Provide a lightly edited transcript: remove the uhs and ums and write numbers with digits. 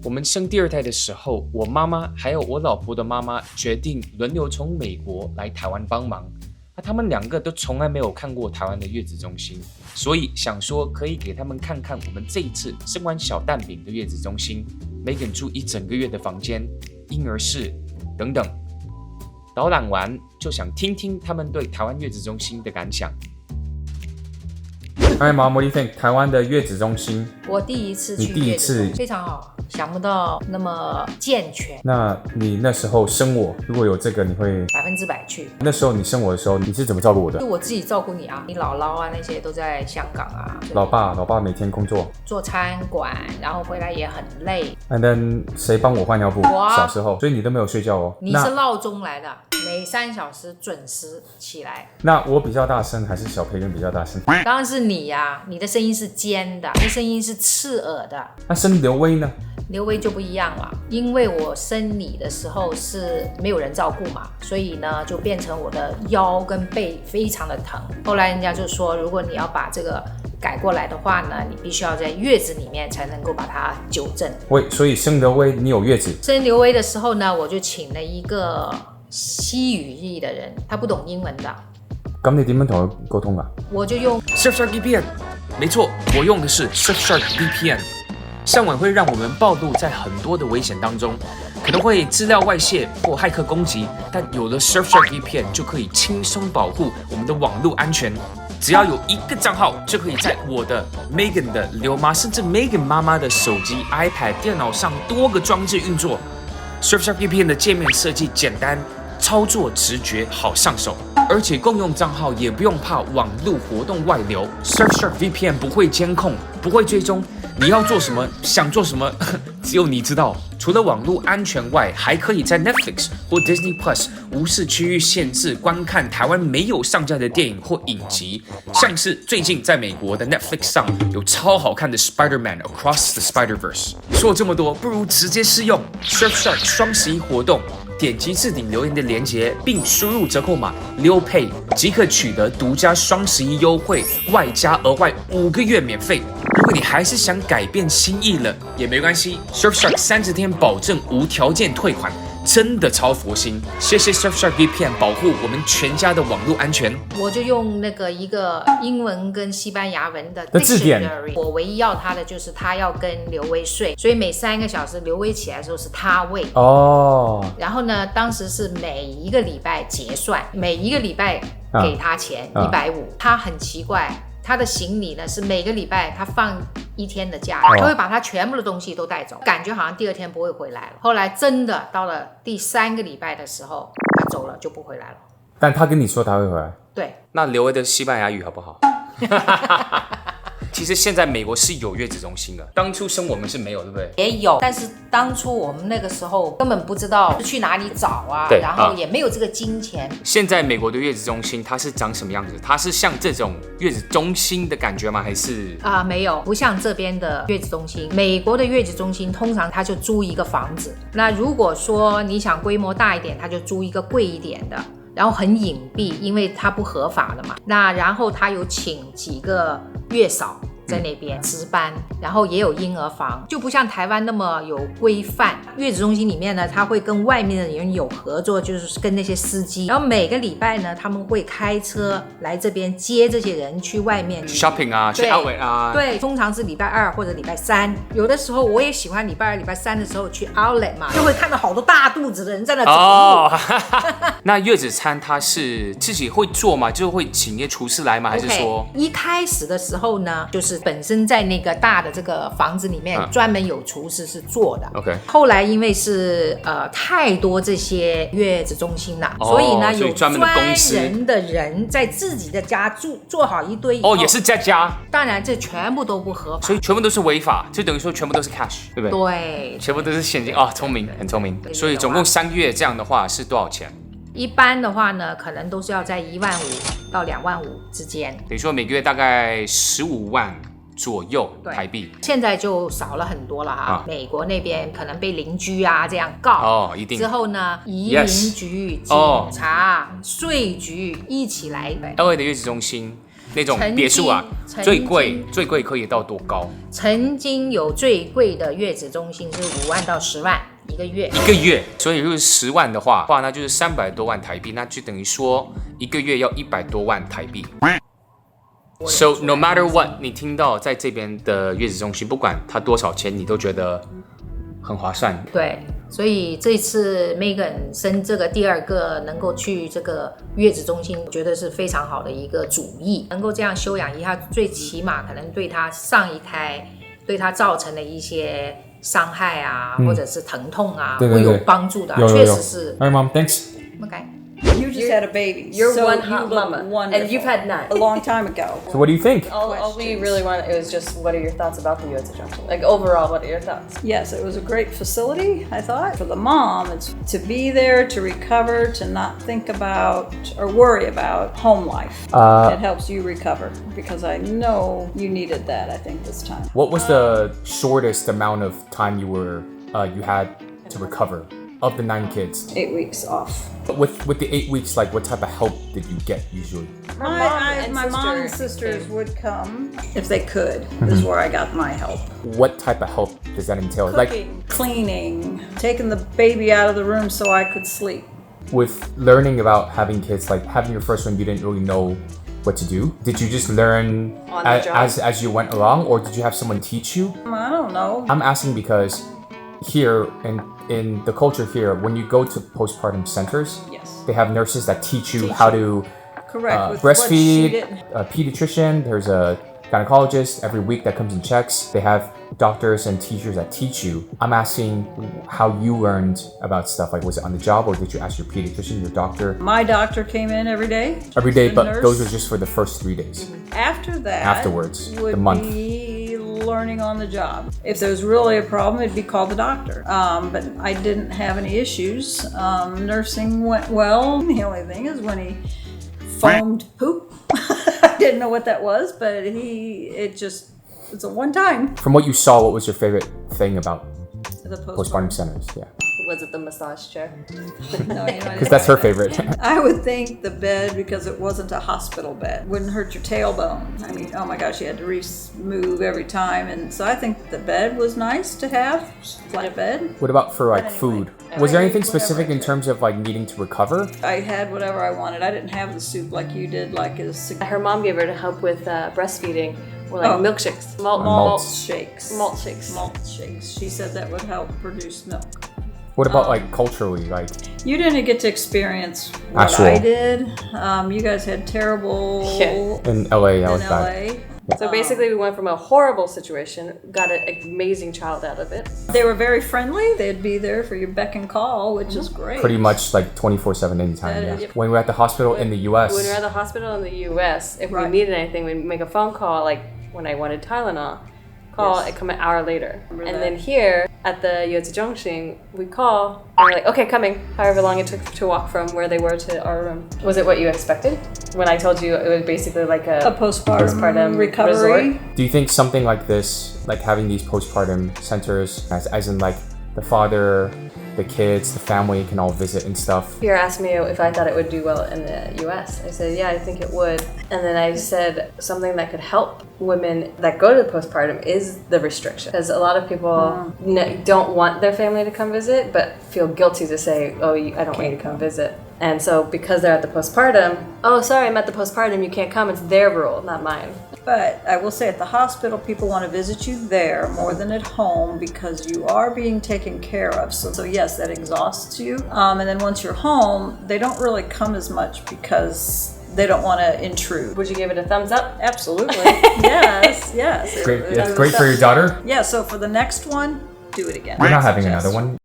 我们生第二胎的时候，我妈妈还有我老婆的妈妈决定轮流从美国来台湾帮忙。他们两个都从来没有看过台湾的月子中心，所以想说可以给他们看看我们这一次生完小蛋饼的月子中心，Megan 住1整个月的房间、婴儿室等等。导览完就想听听他们对台湾月子中心的感想。Hi Mom, what do you think? 台湾的月子中心，我第一次去月子中心，非常好，想不到那么健全。那你那时候生我，如果有这个，你会100%去？那时候你生我的时候，你是怎么照顾我的？就我自己照顾你啊，你姥姥啊那些都在香港啊。老爸每天工作，做餐馆，然后回来也很累。And then 谁帮我换尿布？我小时候，所以你都没有睡觉哦。你是闹钟来的，每3小时准时起来。那我比较大声还是小培根比较大声？当然是你呀，你的声音是尖的，你的声音是刺耳的。那生刘威呢？刘威就不一样了，因为我生你的时候是没有人照顾嘛，所以呢就变成我的腰跟背非常的疼。后来人家就说，如果你要把这个改过来的话呢，你必须要在月子里面才能够把它纠正。喂，所以生刘威你有月子？生刘威的时候呢，我就请了一个西语裔的人，他不懂英文的。咁你點樣同佢溝通啊？我就用 Surfshark VPN， 没错，我用的是 Surfshark VPN。上网会让我们暴露在很多的危险当中，可能会资料外泄或骇客攻击，但有了 Surfshark VPN 就可以轻松保护我们的网络安全。只要有一个账号，就可以在我的、Megan 的、刘妈甚至 Megan 妈妈的手机、iPad、电脑上多个装置运作。Surfshark VPN 的界面设计简单，操作直觉，好上手。而且共用账号也不用怕网络活动外流 ，Surfshark VPN 不会监控，不会追踪，你要做什么，想做什么，只有你知道。除了网络安全外，还可以在 Netflix 或 Disney Plus 无视区域限制观看台湾没有上架的电影或影集，像是最近在美国的 Netflix 上有超好看的 Spider-Man Across the Spider-Verse。说这么多，不如直接试用 Surfshark 双11活动。点击置顶留言的连结，并输入折扣码溜配，即可取得独家双11优惠，外加额外5个月免费。如果你还是想改变心意了，也没关系 ，Surfshark 30天保证无条件退款，真的超佛心。谢谢 Surfshark VPN 保护我们全家的网络安全。我就用那个一个英文跟西班牙文的字典 dictionary， 我唯一要他的就是他要跟刘威睡，所以每3个小时刘威起来的时候是他喂。哦。然后呢，当时是每一个礼拜结算，每一个礼拜给他钱150。他很奇怪，他的行李呢是每个礼拜他放1天的假，他会把他全部的东西都带走，感觉好像第2天不会回来了。后来真的到了第3个礼拜的时候，他走了就不回来了。但他跟你说他会回来。对，那刘威的西班牙语好不好？其实现在美国是有月子中心的，当初生我们是没有，对不对？也有，但是当初我们那个时候根本不知道去哪里找啊，对，然后也没有这个金钱。现在美国的月子中心它是长什么样子？它是像这种月子中心的感觉吗？还是没有，不像这边的月子中心。美国的月子中心通常他就租一个房子，那如果说你想规模大一点，他就租一个贵一点的。然后很隐蔽，因为它不合法的嘛。那然后他有请几个月嫂在那边值班，然后也有婴儿房，就不像台湾那么有规范。月子中心里面呢，他会跟外面的人有合作，就是跟那些司机，然后每个礼拜呢，他们会开车来这边接这些人去外面 shopping 啊，去 outlet 啊。对，通常是礼拜2或者礼拜3。有的时候我也喜欢礼拜2、礼拜3的时候去 outlet 嘛，就会看到好多大肚子的人在那走路。哦，那月子餐它是自己会做吗？就会请一些厨师来吗？还是说一开始的时候呢，就是本身在那个大的这个房子里面专门有厨师是做的。OK。后来因为是太多这些月子中心了，所以呢有专人的人在自己的家做好一堆以后。也是在家。当然这全部都不合法，所以全部都是违法，就等于说全部都是 cash， 对不对？对，全部都是现金啊，聪明，很聪明。所以总共3个月这样的话是多少钱？一般的话呢，可能都是要在15000到2万5之间。等于说每个月大概15万左右台币。现在就少了很多了哈。美国那边可能被邻居啊这样告，一定。之后呢，移民局、警察、税局一起来。LA 的月子中心那种别墅啊，最贵可以到多高？曾经有最贵的月子中心是5万到10万一个月。一个月，所以如果10万的话，那就是300多万台币，那就等于说一个月要100多万台币。So no matter what， 你听到在这边的月子中心，不管它多少钱，你都觉得很划算。对，所以这次 Megan 生这个第二个能够去这个月子中心，我觉得是非常好的一个主意。能够这样休养一下，最起码可能对她上一胎对她造成的一些伤害啊，或者是疼痛啊，对对对会有帮助的。有确实是。All right, Mom, thanks. OK。You just had a baby. You're so one you hot look mama, wonderful. and you've had 9. A long time ago. So what do you think? All we really wanted, it was just, what are your thoughts about the Yoza Junction? Like, overall, what are your thoughts? Yes, it was a great facility, I thought. For the mom, it's to be there, to recover, to not think about or worry about home life. It helps you recover because I know you needed that, I think, this time. What was the shortest amount of time you had to recover of the 9 kids? 8 weeks off. With the 8 weeks, like what type of help did you get usually? My mom and sisters would come if they could. This is where I got my help. What type of help does that entail? Like Cooking, cleaning, taking the baby out of the room so I could sleep. with learning about having kids, like having your first one, you didn't really know what to do. Did you just learn On the job? as you went along, or did you have someone teach you? I don't know. I'm asking because here in the culture here, when you go to postpartum centers, Yes. they have nurses that teach you how to Correct. With what she breastfeed, didn't- a pediatrician, there's a gynecologist every week that comes and checks. They have doctors and teachers that teach you. I'm asking how you learned about stuff. Like, was it on the job, or did you ask your pediatrician, your doctor? My doctor came in every day. Every day, The but nurse. those are just for the first 3 days. After that, Afterwards, would the month. be learning on the job. If there was really a problem, it'd be call the doctor. But I didn't have any issues. Nursing went well. The only thing is when he foamed poop. I didn't know what that was, but it's a one time. From what you saw, what was your favorite thing about The postpartum centers? Yeah, Was it the massage chair? No, because that's her favorite. I would think the bed, because it wasn't a hospital bed, wouldn't hurt your tailbone. I mean, oh my gosh, you had to remove every time. And so I think the bed was nice to have, flat bed. What about for like Anyway, food? Was there anything whatever specific I in could. terms of like needing to recover? I had whatever I wanted. I didn't have the soup like you did, like as Her mom gave her to help with breastfeeding, or like Oh. milkshakes. Malt malt shakes. Malt shakes. Malt shakes. She said that would help produce milk. What about like culturally? Like, You didn't get to experience what Actual. I did. You guys had terrible Yeah. in LA, that in was bad. LA. So basically, we went from a horrible situation, got an amazing child out of it. They were very friendly. They'd be there for your beck and call, which is great. Pretty much like 24/7 anytime. That Yeah. is- When we were at the hospital in the U.S. When we were at the hospital in the U.S., if Right. we needed anything, we'd make a phone call. Like when I wanted Tylenol, call. Yes. It come an hour later. Remember And that. then here at the Yoza Junction, we call. And we're like, okay, coming. However long it took to walk from where they were to our room. Was it what you expected? When I told you it was basically like A a postpartum recovery. resort. Do you think something like this, like having these postpartum centers, as in like the father, the kids, the family can all visit and stuff? Pierre asked me if I thought it would do well in the US. I said, yeah, I think it would. And then I said something that could help women that go to postpartum is the restriction. Because a lot of people don't want their family to come visit, but feel guilty to say, oh, I don't want you to come visit. And so because they're at the postpartum, oh, sorry, I'm at the postpartum, you can't come. It's their rule, not mine. But I will say at the hospital, people want to visit you there more than at home because you are being taken care of. So yes, that exhausts you. And then once you're home, they don't really come as much because they don't want to intrude. Would you give it a thumbs up? Absolutely. Yes, yes. Great. It's great for your daughter. Yeah, so for the next one, do it again. We're not having another one.